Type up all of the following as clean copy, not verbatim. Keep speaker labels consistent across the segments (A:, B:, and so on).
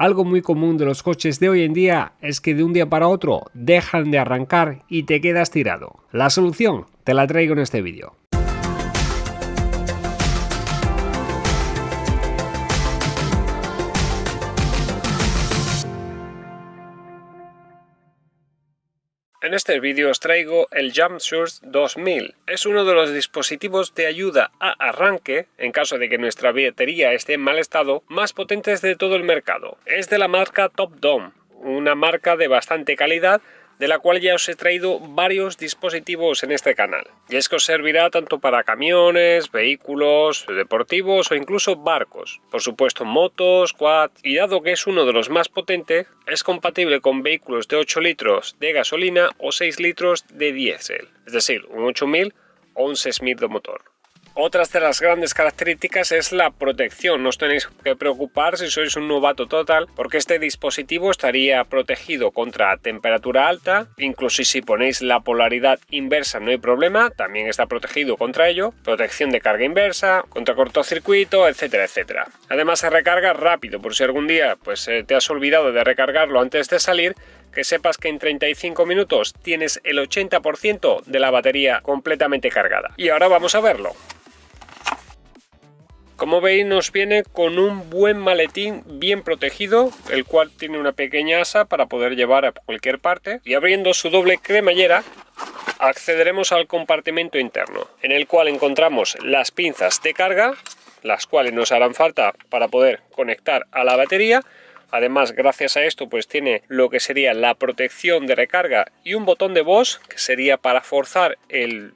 A: Algo muy común de los coches de hoy en día es que de un día para otro dejan de arrancar y te quedas tirado. La solución te la traigo en este vídeo. En este vídeo os traigo el JumpSource 2000. Es uno de los dispositivos de ayuda a arranque, en caso de que nuestra batería esté en mal estado, más potentes de todo el mercado. Es de la marca TopDom, una marca de bastante calidad, de la cual ya os he traído varios dispositivos en este canal. Y es que os servirá tanto para camiones, vehículos deportivos o incluso barcos. Por supuesto motos, quads, y dado que es uno de los más potentes, es compatible con vehículos de 8 litros de gasolina o 6 litros de diésel. Es decir, un 8000 o un 6000 de motor. Otras de las grandes características es la protección. No os tenéis que preocupar si sois un novato total, porque este dispositivo estaría protegido contra temperatura alta. Incluso si ponéis la polaridad inversa no hay problema, también está protegido contra ello. Protección de carga inversa, contra cortocircuito, etcétera, etcétera. Además se recarga rápido, por si algún día te has olvidado de recargarlo antes de salir, que sepas que en 35 minutos tienes el 80% de la batería completamente cargada. Y ahora vamos a verlo. Como veis, nos viene con un buen maletín bien protegido, el cual tiene una pequeña asa para poder llevar a cualquier parte, y abriendo su doble cremallera accederemos al compartimento interno, en el cual encontramos las pinzas de carga, las cuales nos harán falta para poder conectar a la batería. Además, gracias a esto, tiene lo que sería la protección de recarga y un botón de voz que sería para forzar el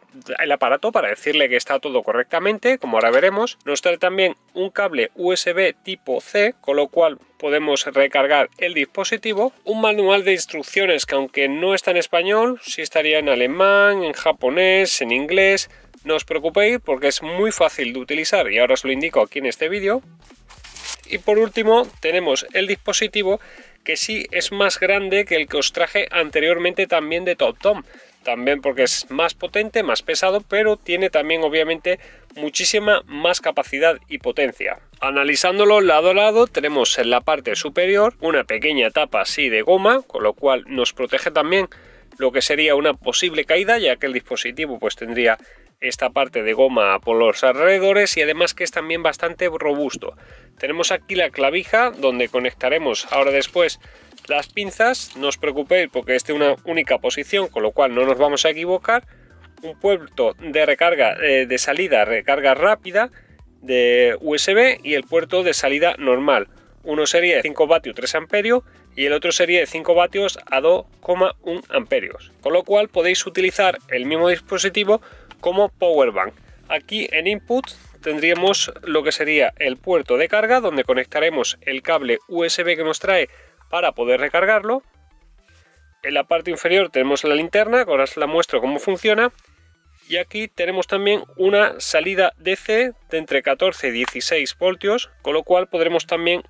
A: aparato, para decirle que está todo correctamente, como ahora veremos. Nos trae también un cable USB tipo C, con lo cual podemos recargar el dispositivo. Un manual de instrucciones que, aunque no está en español, sí estaría en alemán, en japonés, en inglés. No os preocupéis porque es muy fácil de utilizar y ahora os lo indico aquí en este vídeo. Y por último tenemos el dispositivo, que sí es más grande que el que os traje anteriormente también de TopDom. También porque es más potente, más pesado, pero tiene también obviamente muchísima más capacidad y potencia. Analizándolo lado a lado, tenemos en la parte superior una pequeña tapa así de goma, con lo cual nos protege también lo que sería una posible caída, ya que el dispositivo tendría esta parte de goma por los alrededores, y además que es también bastante robusto. Tenemos aquí la clavija donde conectaremos ahora después las pinzas. No os preocupéis porque es de una única posición, con lo cual no nos vamos a equivocar. Un puerto de recarga de salida, recarga rápida de USB, y el puerto de salida normal. Uno sería de 5 vatios 3 amperios y el otro sería de 5 vatios a 2,1 amperios. Con lo cual podéis utilizar el mismo dispositivo como power bank. Aquí en input tendríamos lo que sería el puerto de carga, donde conectaremos el cable USB que nos trae para poder recargarlo. En la parte inferior tenemos la linterna, que ahora os la muestro cómo funciona. Y aquí tenemos también una salida DC de entre 14 y 16 voltios, con lo cual podremos también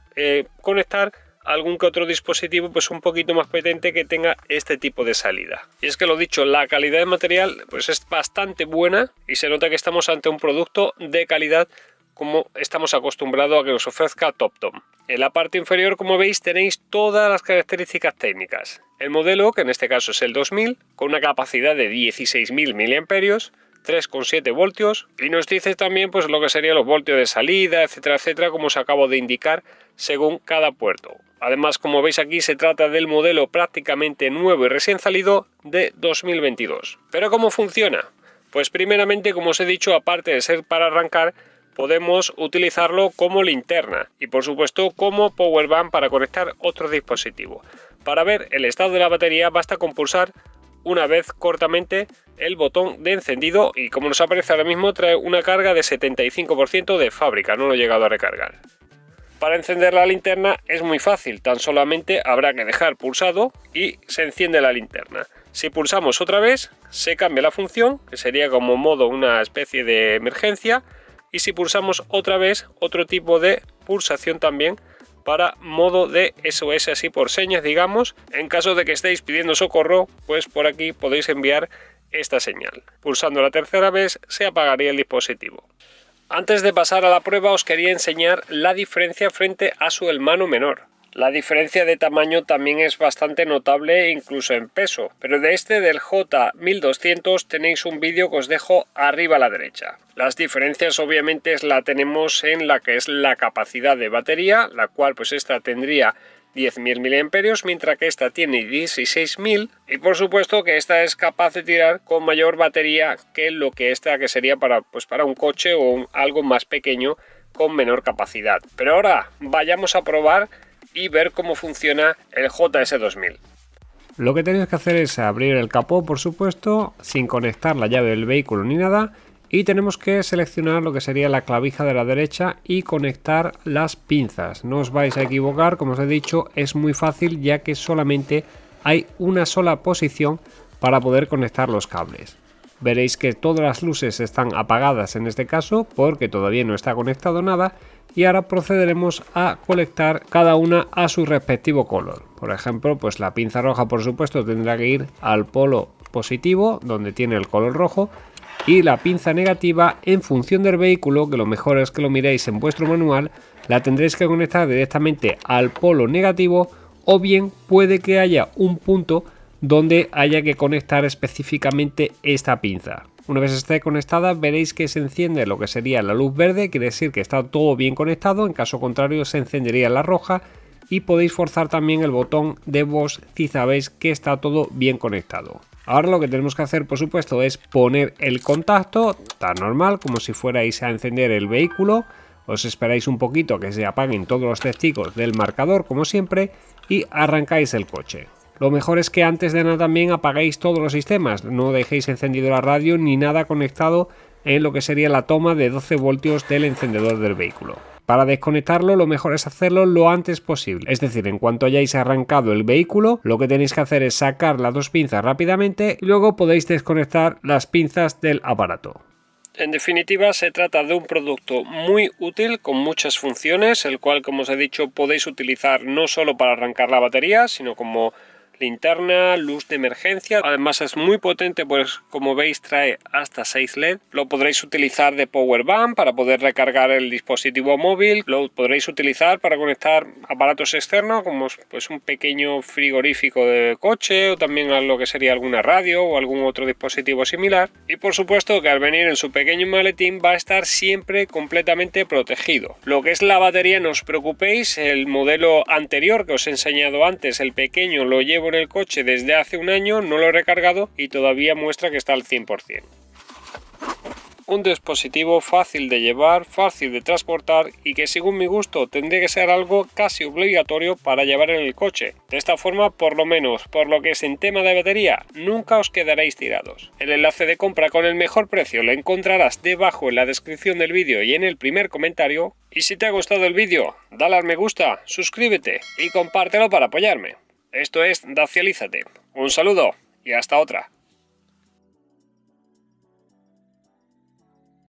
A: conectar algún que otro dispositivo un poquito más potente que tenga este tipo de salida. Y es que lo dicho, la calidad de material es bastante buena y se nota que estamos ante un producto de calidad como estamos acostumbrados a que nos ofrezca TopDom. En la parte inferior, como veis, tenéis todas las características técnicas. El modelo, que en este caso es el 2000, con una capacidad de 16.000 mAh, 3,7 voltios, y nos dice también lo que serían los voltios de salida, etcétera, etcétera, como os acabo de indicar, según cada puerto. Además, como veis aquí, se trata del modelo prácticamente nuevo y recién salido de 2022. ¿Pero cómo funciona? Pues primeramente, como os he dicho, aparte de ser para arrancar, podemos utilizarlo como linterna y por supuesto como power bank para conectar otro dispositivo. Para ver el estado de la batería basta con pulsar una vez cortamente el botón de encendido, y como nos aparece ahora mismo trae una carga de 75% de fábrica, no lo he llegado a recargar. Para encender la linterna es muy fácil, tan solamente habrá que dejar pulsado y se enciende la linterna. Si pulsamos otra vez se cambia la función, que sería como modo una especie de emergencia, y si pulsamos otra vez otro tipo de pulsación también para modo de SOS, así por señas, digamos. En caso de que estéis pidiendo socorro, por aquí podéis enviar esta señal. Pulsando la tercera vez se apagaría el dispositivo. Antes de pasar a la prueba os quería enseñar la diferencia frente a su hermano menor. La diferencia de tamaño también es bastante notable, incluso en peso, pero de este del J1200 tenéis un vídeo que os dejo arriba a la derecha. Las diferencias obviamente la tenemos en la que es la capacidad de batería, la cual pues esta tendría 10.000 mAh, mientras que esta tiene 16.000, y por supuesto que esta es capaz de tirar con mayor batería que lo que esta, que sería para un coche o algo más pequeño con menor capacidad. Pero ahora vayamos a probar y ver cómo funciona el JS2000. Lo que tenéis que hacer es abrir el capó, por supuesto, sin conectar la llave del vehículo ni nada, y tenemos que seleccionar lo que sería la clavija de la derecha y conectar las pinzas. No os vais a equivocar, como os he dicho, es muy fácil ya que solamente hay una sola posición para poder conectar los cables. Veréis que todas las luces están apagadas en este caso porque todavía no está conectado nada, y ahora procederemos a conectar cada una a su respectivo color. Por ejemplo, pues la pinza roja por supuesto tendrá que ir al polo positivo donde tiene el color rojo, y la pinza negativa, en función del vehículo, que lo mejor es que lo miréis en vuestro manual, la tendréis que conectar directamente al polo negativo, o bien puede que haya un punto donde haya que conectar específicamente esta pinza. Una vez esté conectada veréis que se enciende lo que sería la luz verde, quiere decir que está todo bien conectado, en caso contrario se encendería la roja, y podéis forzar también el botón de voz si sabéis que está todo bien conectado. Ahora lo que tenemos que hacer por supuesto es poner el contacto, tan normal como si fuerais a encender el vehículo. Os esperáis un poquito a que se apaguen todos los testigos del marcador como siempre y arrancáis el coche. Lo mejor es que antes de nada también apagáis todos los sistemas, no dejéis encendido la radio ni nada conectado en lo que sería la toma de 12 voltios del encendedor del vehículo. Para desconectarlo lo mejor es hacerlo lo antes posible, es decir, en cuanto hayáis arrancado el vehículo, lo que tenéis que hacer es sacar las dos pinzas rápidamente y luego podéis desconectar las pinzas del aparato. En definitiva, se trata de un producto muy útil con muchas funciones, el cual, como os he dicho, podéis utilizar no solo para arrancar la batería, sino como linterna, luz de emergencia. Además es muy potente, pues como veis trae hasta 6 LED. Lo podréis utilizar de power bank para poder recargar el dispositivo móvil. Lo podréis utilizar para conectar aparatos externos como pues un pequeño frigorífico de coche, o también a lo que sería alguna radio o algún otro dispositivo similar. Y por supuesto que al venir en su pequeño maletín va a estar siempre completamente protegido. Lo que es la batería, no os preocupéis, el modelo anterior que os he enseñado antes, el pequeño, lo llevo en el coche desde hace un año, no lo he recargado y todavía muestra que está al 100%. Un dispositivo fácil de llevar, fácil de transportar y que según mi gusto tendría que ser algo casi obligatorio para llevar en el coche. De esta forma, por lo menos por lo que es en tema de batería, nunca os quedaréis tirados. El enlace de compra con el mejor precio lo encontrarás debajo en la descripción del vídeo y en el primer comentario. Y si te ha gustado el vídeo, dale al me gusta, suscríbete y compártelo para apoyarme. Esto es Dacialízate. Un saludo y hasta otra.